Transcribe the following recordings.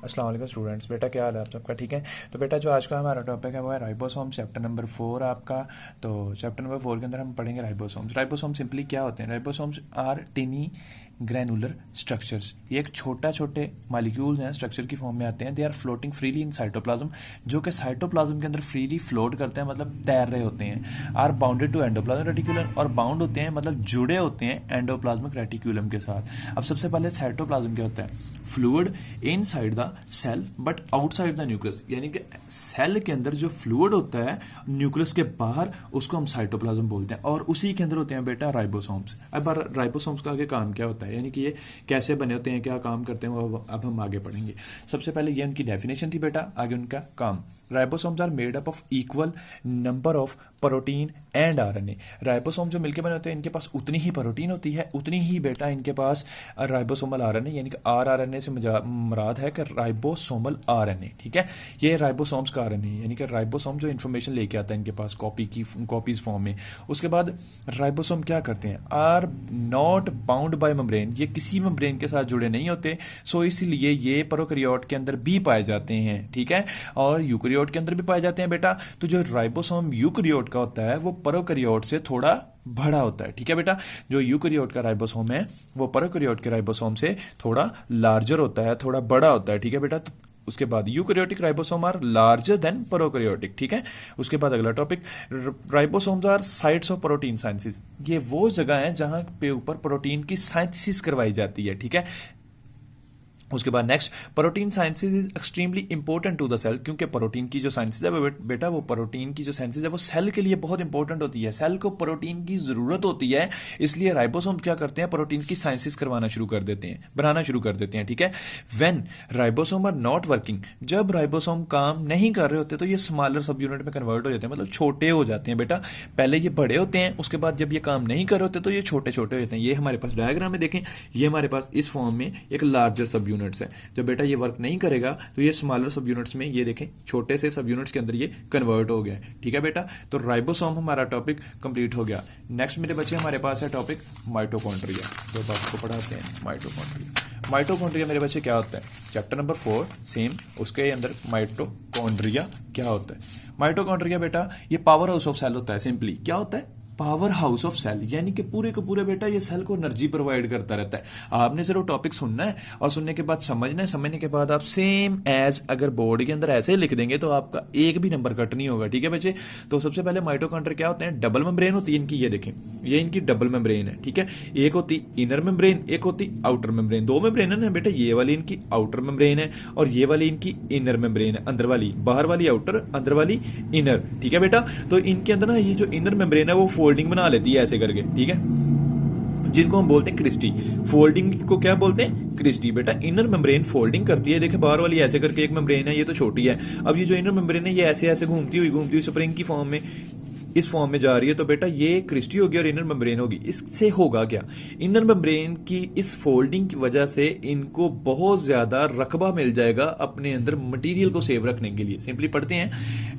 अस्सलाम वालेकुम स्टूडेंट्स। बेटा क्या हाल है आप सबका? ठीक है। तो बेटा जो आज का हमारा टॉपिक है वो है राइबोसोम, चैप्टर नंबर 4 आपका। तो चैप्टर नंबर 4 के अंदर हम पढ़ेंगे राइबोसोम्स। राइबोसोम सिंपली क्या होते हैं? Ribosomes are tiny granular structures. ये एक छोटे मालिक्यूल्स हैं, स्ट्रक्चर की फॉर्म में आते हैं। They are floating freely in cytoplasm, जो कि साइटोप्लाज्म के अंदर फ्रीली फ्लोट करते हैं, मतलब तैर रहे होते हैं। Are bounded to endoplasmic reticulum, और बाउंड होते हैं मतलब जुड़े होते हैं एंडोप्लाज्मिक रेटिकुलम के साथ। अब सबसे पहले साइटोप्लाज्म क्या होता है? Fluid inside the cell but outside the nucleus, यानी कि सेल के अंदर जो फ्लूइड होता है न्यूक्लियस के बाहर, उसको हम साइटोप्लाज्म बोलते हैं, और उसी के अंदर होते हैं बेटा राइबोसोम्स। अब राइबोसोम्स का आगे काम क्या होता है, यानी कि ये कैसे बने होते हैं, क्या काम करते हैं, वो अब हम आगे पढ़ेंगे। सबसे पहले ये उनकी डेफिनेशन थी बेटा, आगे उनका काम। Ribosomes are made up of equal number of protein and RNA. Ribosome जो मिलके बने होते हैं, इनके पास उतनी ही प्रोटीन होती है, उतनी ही बेटा इनके पास राइबोसोमल आरएनए, यानी कि आरएनए से मुराद है कि राइबोसोमल आरएनए। ठीक है, ये राइबोसोम्स का आरएनए, यानी कि राइबोसोम जो इन्फॉर्मेशन लेके आता है इनके पास कॉपीज फॉर्म में। उसके बाद राइबोसोम क्या करते हैं? Are not bound by membrane, ये किसी मेम्ब्रेन के साथ जुड़े नहीं होते, सो इसलिए ये प्रोकैरियोट के अंदर भी पाए जाते हैं। ठीक है, और यूकैरियोट के अंदर भी पाए जाते हैं बेटा। तो जो राइबोसोम यूकैरियोट का होता है वो प्रोकैरियोट से थोड़ा बड़ा होता है। ठीक है बेटा, जो यूकैरियोट का राइबोसोम है वो प्रोकैरियोट के राइबोसोम से थोड़ा लार्जर होता है, थोड़ा बड़ा होता है। ठीक है बेटा, तो उसके बाद eukaryotic ribosome are larger than prokaryotic. ठीक है, उसके बाद अगला topic, ribosomes are sites of protein synthesis. ये वो जगह है जहां पे ऊपर प्रोटीन की साइंथिसिस करवाई जाती है। ठीक है, उसके बाद next, protein synthesis is extremely important to the cell, क्योंकि प्रोटीन की जो साइंसिस है बेटा, वो प्रोटीन की जो साइंसिस है वो सेल के लिए बहुत इंपॉर्टेंट होती है। सेल को प्रोटीन की जरूरत होती है, इसलिए राइबोसोम क्या करते हैं? प्रोटीन की साइंसिस करवाना शुरू कर देते हैं, बनाना शुरू कर देते हैं। ठीक है, when ribosome are not working, जब राइबोसोम काम नहीं कर रहे होते तो ये स्मॉलर सब यूनिट में कन्वर्ट हो जाते हैं, मतलब छोटे हो जाते हैं बेटा। पहले ये बड़े होते हैं, उसके बाद जब ये काम नहीं कर रहे होते तो ये छोटे छोटे हो जाते हैं। ये हमारे पास डायग्राम में देखें, ये हमारे पास इस फॉर्म में एक लार्जर सब यूनिट्स है। जब बेटा ये वर्क नहीं करेगा तो ये स्मॉलर सब यूनिट्स में, ये देखें छोटे से सब यूनिट्स के अंदर ये कन्वर्ट हो गया। ठीक है बेटा, तो राइबोसोम हमारा टॉपिक कंप्लीट हो गया। नेक्स्ट मेरे बच्चे हमारे पास है टॉपिक माइटोकॉन्ड्रिया, जो आपको पढ़ाते हैं माइटोकॉन्ड्रिया। माइटोकॉन्ड्रिया मेरे बच्चे क्या होता है? चैप्टर नंबर 4 सेम, उसके अंदर माइटोकॉन्ड्रिया क्या होता है? माइटोकॉन्ड्रिया बेटा ये पावर हाउस ऑफ सेल होता है। सिंपली क्या होता है? पावर हाउस ऑफ सेल, यानी कि पूरे को पूरे बेटा ये सेल को एनर्जी प्रोवाइड करता रहता है। आपने सिर्फ टॉपिक सुनना है और सुनने के बाद समझना है, समझने के बाद आप सेम एज अगर बोर्ड के अंदर ऐसे लिख देंगे तो आपका एक भी नंबर कट नहीं होगा। ठीक है बच्चे, तो सबसे पहले माइटोकॉन्ड्रिया क्या होते हैं? डबल मेम्ब्रेन होती है इनकी, ये देखें ये इनकी डबल मेम्ब्रेन है। ठीक है, एक होती इनर मेम्ब्रेन, एक होती आउटर मेम्ब्रेन। दो मेम्ब्रेन है ना बेटा, ये वाली इनकी आउटर मेम्ब्रेन है और ये वाली इनकी इनर मेम्ब्रेन है, अंदर वाली, बाहर वाली आउटर, अंदर वाली इनर। ठीक है बेटा, तो इनके अंदर ना ये जो इनर मेम्ब्रेन है वो फोल्डिंग बना लेती है ऐसे करके। ठीक है, जिनको हम बोलते हैं क्रिस्टी। फोल्डिंग को क्या बोलते हैं? क्रिस्टी। बेटा इनर मेम्ब्रेन फोल्डिंग करती है, देखें बाहर वाली ऐसे करके एक मेम्ब्रेन है, ये तो छोटी है। अब ये जो इनर मेम्ब्रेन है ये ऐसे ऐसे घूमती हुई स्प्रिंग की फॉर्म में, इस फॉर्म में जा रही है, तो बेटा ये क्रिस्टी होगी और इनर मेम्ब्रेन होगी। इससे होगा क्या? इनर मेम्ब्रेन की इस फोल्डिंग की वजह से इनको बहुत ज्यादा रकबा मिल जाएगा अपने अंदर मटेरियल को सेव रखने के लिए। सिंपली पढ़ते हैं,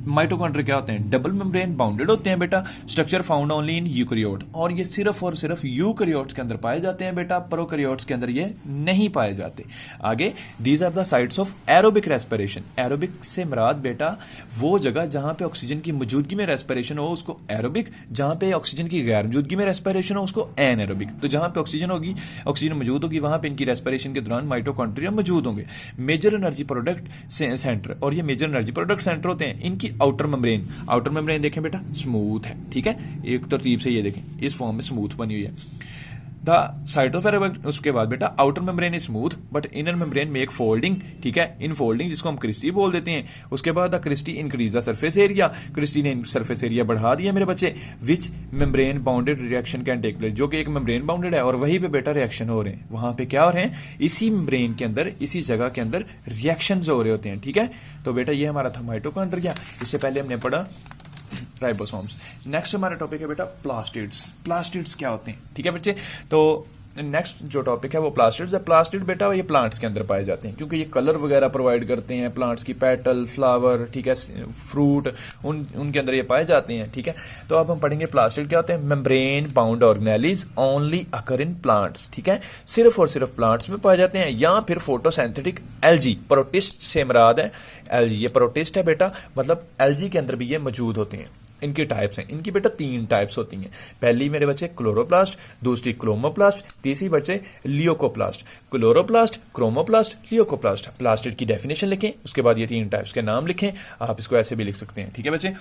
माइटोकॉन्ड्रिया क्या होते हैं? डबल मेम्ब्रेन बाउंडेड होते हैं बेटा, structure found only in eukaryote, और ये सिर्फ और सिर्फ यूकैरियोट्स के अंदर पाए जाते हैं बेटा, प्रोकैरियोट्स के अंदर ये नहीं पाए जाते। आगे, these are the sites of aerobic respiration. Aerobic से मुराद बेटा वो जगह जहां पे ऑक्सीजन की मौजूदगी में रेस्पिरेशन हो उसको एरोबिक, जहां पे ऑक्सीजन की गैर मौजूदगी में रेस्पिरेशन हो उसको एनएरोबिक। तो जहां पे ऑक्सीजन होगी, ऑक्सीजन मौजूद होगी, वहां पे इनकी रेस्पिरेशन के दौरान माइटोकॉन्ड्रिया मौजूद होंगे। मेजर एनर्जी प्रोडक्ट सेंटर, और ये मेजर एनर्जी प्रोडक्ट सेंटर होते हैं इनकी आउटर मेम्ब्रेन। आउटर मेम्ब्रेन देखें बेटा स्मूथ है। ठीक है, एक तरतीब से ये देखें इस फॉर्म में स्मूथ बनी हुई है। द साइट ऑफ एरोबिक, उसके बाद बेटा outer membrane is smooth but inner membrane make folding. ठीक है, इन फोल्डिंग जिसको हम क्रिस्टी बोल देते हैं। उसके बाद the cristae increase the surface area, cristae ने सरफेस एरिया बढ़ा दिया मेरे बच्चे। Which membrane bounded reaction can take place, जो कि एक मेम्ब्रेन बाउंडेड है और वहीं पे बेटा रिएक्शन हो रहे हैं। वहां पे क्या हो रहे हैं? इसी मेम्ब्रेन के अंदर, इसी जगह के अंदर रिएक्शन हो रहे होते हैं। ठीक है, तो बेटा ये हमारा था माइटोकॉन्ड्रिया। इससे पहले हमने पढ़ा राइबोसोम्स। नेक्स्ट हमारा टॉपिक है बेटा प्लास्टिड्स। प्लास्टिड्स क्या होते हैं? ठीक है बच्चे, तो नेक्स्ट जो टॉपिक है वो प्लास्टिड्स है। प्लास्टिड बेटा ये प्लांट्स के अंदर पाए जाते हैं क्योंकि ये कलर वगैरह प्रोवाइड करते हैं, प्लांट्स की पेटल, फ्लावर, ठीक है, फ्रूट, उनके अंदर ये पाए जाते हैं, ठीक है। तो अब हम पढ़ेंगे प्लास्टिड क्या होते हैं। Membrane bound organelles only occur in plants, ठीक है, सिर्फ और सिर्फ प्लांट्स में पाए जाते हैं, या फिर फोटोसिंथेटिक एल्गी, प्रोटिस्ट से मुराद है एल्गी, ये प्रोटिस्ट है बेटा, मतलब एल्गी के अंदर भी ये मौजूद होते हैं। इनकी टाइप्स हैं, इनकी बेटा 3 टाइप्स होती हैं। पहली मेरे बच्चे क्लोरोप्लास्ट, दूसरी क्रोमोप्लास्ट, तीसरी बच्चे leucoplast. Chloroplast, chromoplast, leucoplast. Plastid की डेफिनेशन लिखें, उसके बाद ये 3 टाइप्स के नाम लिखें। आप इसको ऐसे भी लिख सकते हैं, ठीक है बच्चे।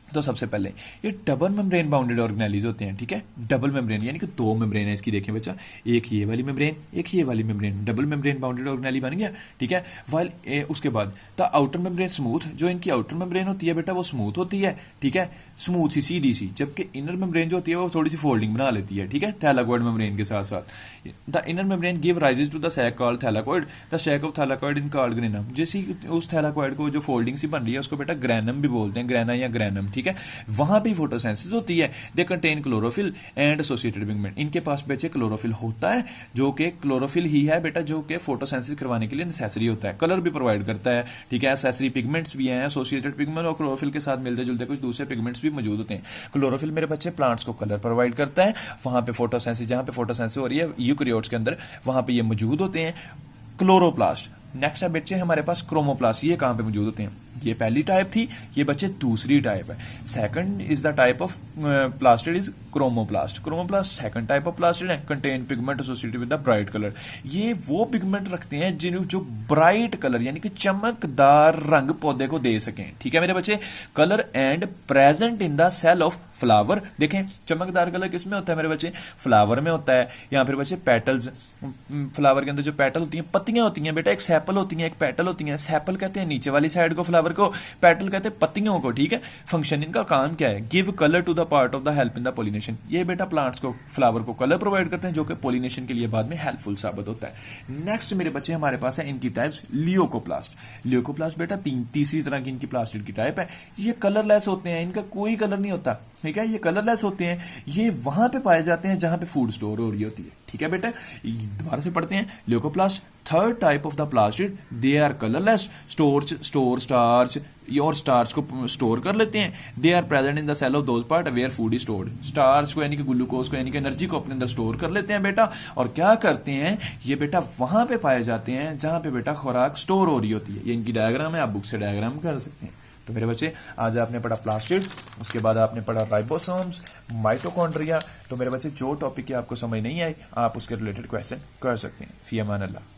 तो सबसे पहले ये डबल मेम्ब्रेन बाउंडेड ऑर्गेनेलिज होते हैं, ठीक है। डबल मेम्ब्रेन यानी कि 2 मेम्ब्रेन है इसकी, देखें बच्चा, एक ये वाली मेम्ब्रेन, एक ये वाली membrane, double membrane bounded organelle बन गया, ठीक है। वाइल उसके बाद द आउटर मेम्ब्रेन स्मूथ, जो इनकी आउटर मेम्ब्रेन होती है बेटा वो स्मूथ होती है, ठीक है, स्मूथ सी सीधी सी, जबकि इनर मेम्ब्रेन जो होती है वो थोड़ी सी फोल्डिंग बना लेती है, ठीक है, थैलाकोइड मेम्ब्रेन के साथ साथ। The inner membrane give rises to the sac called thylakoid, the sac of thylakoid in called granum. जैसी उस थैलाकोइड को जो फोल्डिंग सी बन रही है उसको बेटा ग्रेनम भी बोलते हैं, ग्रेना या ग्रेनम, ठीक है। वहां भी फोटोसिंथेसिस होती है। They contain chlorophyll and associated pigment, इनके पास बच्चे क्लोरोफिल होता है, जो कि क्लोरोफिल ही है बेटा जो कि फोटोसिंथेसिस करवाने के लिए नेसेसरी होता है, कलर भी प्रोवाइड करता है, ठीक है। एसेसरी पिगमेंट्स भी हैं, एसोसिएटेड पिगमेंट और क्लोरोफिल के साथ मिलते जुलते कुछ दूसरे पिगमेंट्स भी मौजूद होते हैं। क्लोरोफिल मेरे बच्चे प्लांट्स को कलर प्रोवाइड करता है, वहां पे फोटोसिंथेसिस, जहां पे फोटोसिंथेसिस हो रही है यूकैरियोट्स के अंदर, वहां पे ये मौजूद होते हैं। क्लोरोप्लास्ट। नेक्स्ट है बच्चे हमारे पास क्रोमोप्लास्ट, ये कहां पे मौजूद होते हैं। ये पहली टाइप थी, ये बच्चे दूसरी टाइप है। Second is the type of plastid is chromoplast. Chromoplast second type of plastid है, contain pigment associated with the bright colour. ये वो पिगमेंट रखते हैं जो ब्राइट कलर यानी कि चमकदार रंग पौधे को दे सकें, ठीक है मेरे बच्चे। Colour and present in the cell of flower. देखें चमकदार कलर किस में होता है मेरे बच्चे, फ्लावर में होता है, या फिर बच्चे पेटल्स, फ्लावर के अंदर जो पेटल होती हैं, पत्तियां होती हैं बेटा, एक सेपल होती है, एक पेटल होती है। सेपल कहते हैं नीचे वाली साइड को फ्लावर को, पेटल कहते हैं पत्तियों को, ठीक है। फंक्शन इनका काम क्या है, give colour to the part of the help in the pollination. ये बेटा प्लांट्स को, फ्लावर को कलर प्रोवाइड करते हैं जो कि पॉलिनेशन के लिए बाद में हेल्पफुल साबित होता है। नेक्स्ट मेरे बच्चे हमारे पास है इनकी टाइप्स लियोकोप्लास्ट। लियोकोप्लास्ट बेटा तीसरी तरह की इनकी प्लास्टिड की टाइप है। ये कलरलेस होते हैं, इनका कोई कलर नहीं होता, ठीक है, ये कलरलेस होते हैं। ये वहां पे पाए जाते हैं जहां पे फूड स्टोर हो रही होती है, ठीक है बेटा। दोबारा से पढ़ते हैं, leucoplast third type of the plastid, they are colourless, store starch और स्टार्च को स्टोर कर लेते हैं। They are present in the cell of those part where food is stored. Starch को यानी कि ग्लूकोज को यानी कि एनर्जी को अपने अंदर स्टोर कर लेते हैं बेटा, और क्या करते हैं ये बेटा वहां पे पाए जाते हैं जहां पे बेटा खुराक स्टोर हो रही होती है। ये इनकी डायग्राम है, आप बुक से डायग्राम कर सकते हैं। तो मेरे बच्चे आज आपने पढ़ा प्लास्टिड, उसके बाद आपने पढ़ा राइबोसोम्स, माइटोकॉन्ड्रिया। तो मेरे बच्चे जो टॉपिक की आपको समझ नहीं आई आप उसके रिलेटेड क्वेश्चन कर सकते हैं। फी अमान अल्लाह।